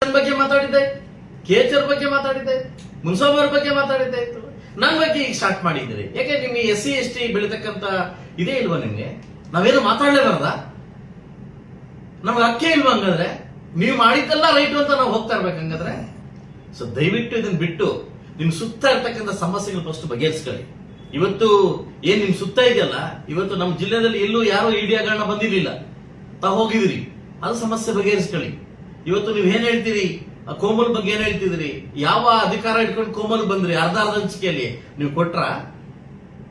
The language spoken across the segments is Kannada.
ಬಗ್ಗೆ ಮಾತಾಡಿದ್ದೆ, ಕೆಚರ್ ಬಗ್ಗೆ ಮಾತಾಡಿದ್ದೆ, ಮುನ್ಸೋಬರ್ ಬಗ್ಗೆ ಮಾತಾಡಿದ್ದೆ ಇತ್ತು. ನನ್ನ ಬಗ್ಗೆ ಈಗ ಸ್ಟಾರ್ಟ್ ಮಾಡಿದ್ದೀರಿ. ಯಾಕೆ ನಿಮ್ಗೆ SC ST ಬೆಳಿತಕ್ಕಂತ ಇದೇ ಇಲ್ವಾ? ನಿಮ್ಗೆ ನಾವೇನು ಮಾತಾಡ್ಲೇಬಾರ್ದ? ನಮ್ಗೆ ಹಕ್ಕೆ ಇಲ್ವಾ? ಹಂಗಾದ್ರೆ ನೀವು ಮಾಡಿದ್ದೆಲ್ಲ ರೈಟ್ ಅಂತ ನಾವು ಹೋಗ್ತಾ ಇರ್ಬೇಕು ಹಂಗಾದ್ರೆ. ಸೊ ದಯವಿಟ್ಟು ಇದನ್ನ ಬಿಟ್ಟು ನಿಮ್ ಸುತ್ತ ಇರ್ತಕ್ಕಂಥ ಸಮಸ್ಯೆಗಳು ಫಸ್ಟ್ ಬಗೆಹರಿಸ್ಕೊಳ್ಳಿ. ಇವತ್ತು ಏನ್ ನಿಮ್ ಸುತ್ತ ಇದೆಯಲ್ಲ, ಇವತ್ತು ನಮ್ಮ ಜಿಲ್ಲೆಯಲ್ಲಿ ಎಲ್ಲೂ ಯಾರೋ ಇಡಿ ಹಗರಣ ಬಂದಿರಲಿಲ್ಲ, ತಾವು ಹೋಗಿದಿರಿ, ಅದು ಸಮಸ್ಯೆ ಬಗೆಹರಿಸ್ಕೊಳ್ಳಿ. ಇವತ್ತು ನೀವ್ ಏನ್ ಹೇಳ್ತೀರಿ, ಕೋಮಲ್ ಬಗ್ಗೆ ಏನ್ ಹೇಳ್ತಿದ್ರಿ? ಯಾವ ಅಧಿಕಾರ ಇಟ್ಕೊಂಡು ಕೋಮಲ್ ಬಂದ್ರಿ? ಅರ್ಧ ಹಂಚಿಕೆಯಲ್ಲಿ ನೀವು ಕೊಟ್ರ?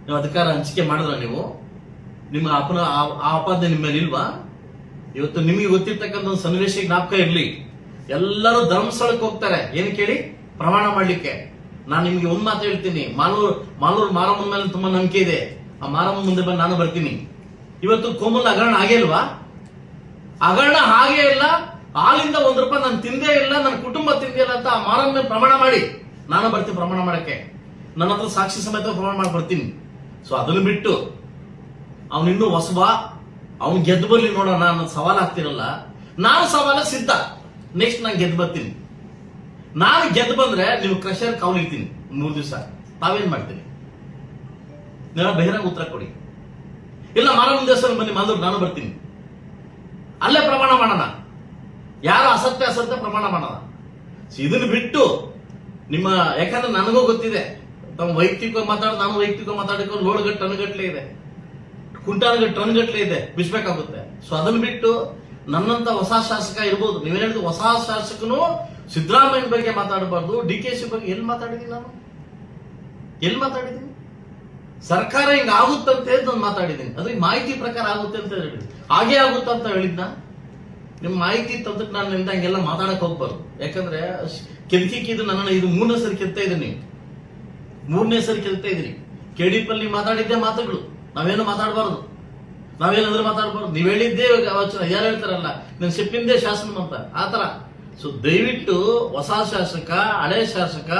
ನೀವು ಅಧಿಕಾರ ಹಂಚಿಕೆ ಮಾಡಿದ್ರ? ನೀವು ನಿಮ್ಮ ಆಪಾದನೆ ನಿಮ್ಮ ಮೇಲೆ ಇಲ್ವಾ? ಇವತ್ತು ನಿಮಗೆ ಗೊತ್ತಿರ್ತಕ್ಕಂಥ ಒಂದು ಸನ್ನಿವೇಶ ಜ್ಞಾಪಕ ಇರ್ಲಿ. ಎಲ್ಲರೂ ಧರ್ಮಸ್ಥಳಕ್ಕೆ ಹೋಗ್ತಾರೆ, ಏನು ಕೇಳಿ? ಪ್ರಮಾಣ ಮಾಡ್ಲಿಕ್ಕೆ. ನಾನು ನಿಮ್ಗೆ ಒಂದ್ ಮಾತು ಹೇಳ್ತೀನಿ, ಮಾಲೂರು ಮಾರಮ್ಮನ ಮೇಲೆ ತುಂಬಾ ನಂಬಿಕೆ ಇದೆ. ಆ ಮಾರಮ್ಮ ಮುಂದೆ ಬಂದು ನಾನು ಬರ್ತೀನಿ. ಇವತ್ತು ಕೋಮಲ್ ಹಗರಣ ಆಗೇ ಇಲ್ವಾ? ಹಗರಣ ಹಾಗೇ ಇಲ್ಲ. ಹಾಲಿಂದ ₹1 ನಾನು ತಿಂದೇ ಇಲ್ಲ, ನನ್ನ ಕುಟುಂಬ ತಿಂದಿಲ್ಲ ಅಂತ ಆ ಮಾರಮ್ಮ ಮೇಲೆ ಪ್ರಮಾಣ ಮಾಡಿ ನಾನು ಬರ್ತೀನಿ ಪ್ರಮಾಣ ಮಾಡಕ್ಕೆ. ನನ್ನ ಹತ್ರ ಸಾಕ್ಷಿ ಸಮೇತ ಪ್ರಮಾಣ ಮಾಡಿ ಬರ್ತೀನಿ. ಸೊ ಅದನ್ನು ಬಿಟ್ಟು ಅವನಿನ್ನೂ ಹೊಸಬ, ಅವ್ನು ಗೆದ್ದು ಬರ್ಲಿ ನೋಡೋಣ ಅನ್ನೋದು ಸವಾಲ್ ಆಗ್ತಿರಲ್ಲ. ನಾನು ಸವಾಲ ಸಿದ್ಧ. ನೆಕ್ಸ್ಟ್ ನಾನು ಗೆದ್ದು ಬರ್ತೀನಿ. ನಾನು ಗೆದ್ದು ಬಂದ್ರೆ ನೀವು ಕ್ರಷರ್ ಕಾವಲಿರ್ತೀನಿ 3 ದಿವಸ. ತಾವೇನ್ ಮಾಡ್ತೀನಿ? ನೀವು ಬಹಿರಂಗ ಉತ್ತರ ಕೊಡಿ. ಇಲ್ಲ ಮಾರಮ್ಮ ದೇವಸ್ಥಾನ ಬನ್ನಿ ಮಾಲೂರು, ನಾನು ಬರ್ತೀನಿ. ಅಲ್ಲೇ ಪ್ರಮಾಣ ಮಾಡೋಣ. ಯಾರು ಅಸತ್ಯ ಪ್ರಮಾಣ ಮಾಡೋಣ. ಇದನ್ನು ಬಿಟ್ಟು ನಿಮ್ಮ, ಯಾಕಂದ್ರೆ ನನಗೂ ಗೊತ್ತಿದೆ, ತಾವು ವೈಯಕ್ತಿಕ ಮಾತಾಡೋದು, ನಾನು ವೈಯಕ್ತಿಕ ಮಾತಾಡಿಕೊಂಡು ಲೋಡ್ಗಟ್ಟು ಟನ್ಗಟ್ಲೆ ಇದೆ, ಕುಂಟಾನ್ಗಟ್ಟು ಟನ್ಗಟ್ಲೆ ಇದೆ, ಬಿಸ್ಬೇಕಾಗುತ್ತೆ. ಸೊ ಅದನ್ನು ಬಿಟ್ಟು ನನ್ನಂತ ಹೊಸ ಶಾಸಕ ಇರ್ಬೋದು, ನೀವೇನ್ ಹೇಳಿದ್ರು ಹೊಸ ಶಾಸಕನು ಸಿದ್ದರಾಮಯ್ಯ ಬಗ್ಗೆ ಮಾತಾಡಬಾರ್ದು, DKC ಬಗ್ಗೆ ಎಲ್ಲಿ ಮಾತಾಡಿದೀನಿ ನಾನು? ಎಲ್ಲಿ ಮಾತಾಡಿದೀನಿ? ಸರ್ಕಾರ ಹಿಂಗ ಆಗುತ್ತಂತೆ ನಾನು ಮಾತಾಡಿದ್ದೀನಿ. ಅದ್ರ ಮಾಹಿತಿ ಪ್ರಕಾರ ಆಗುತ್ತೆ ಅಂತ ಹೇಳಿದ್ವಿ. ಹಾಗೆ ಆಗುತ್ತ ಅಂತ ಹೇಳಿದ್ನ? ನಿಮ್ ಮಾಹಿತಿ ತಂದಕ್ಕೆ ನಾನು ನಿಂದ ಹಂಗೆಲ್ಲ ಮಾತಾಡಕ್ ಹೋಗ್ಬಾರ್ದು. ಯಾಕಂದ್ರೆ ಕೆದಕಿದ್ದು ನನ್ನನ್ನು ಇದು 3ನೇ ಸರಿ ಕೆಲ್ತಾ ಇದೀನಿ. 3ನೇ ಸರಿ ಕೆಲ್ತಾ ಇದೀನಿ. KDP ಮಾತಾಡಿದ್ದೆ ಮಾತುಗಳು, ನಾವೇನು ಮಾತಾಡಬಾರ್ದು, ನಾವೇನಾದ್ರೂ ಮಾತಾಡಬಾರ್ದು. ನೀವ್ ಹೇಳಿದ್ದೇ ಆಲೋಚನೆ. ಯಾರು ಹೇಳ್ತಾರಲ್ಲ ನಾನು ಸಿಪ್ಪಿಂದೇ ಶಾಸನ ಅಂತ, ಆತರ. ಸೊ ದಯವಿಟ್ಟು ಹೊಸ ಶಾಸಕ, ಹಳೆ ಶಾಸಕ,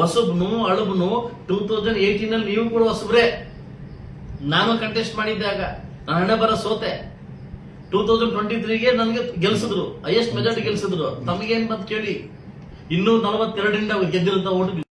ಹೊಸಬ್ನು ಅಳುಬ್ನು 2018 ನೀವು ಕೂಡ ಹೊಸಬ್ರೆ. ನಾನು ಕಂಟೆಸ್ಟ್ ಮಾಡಿದ್ದಾಗ ನಾನು ಹಣೆ ಬರ ಸೋತೆ. 2023ಗೆ ನನಗೆ ಗೆಲ್ಸಿದ್ರು, ಹೈಯೆಸ್ಟ್ ಮೆಜಾರಿಟಿ ಗೆಲ್ಸಿದ್ರು. ತಮಗೇನ್ ಬಂದ್ ಕೇಳಿ, 242 ಗೆದ್ದಿರುತ್ತ ಓಟ್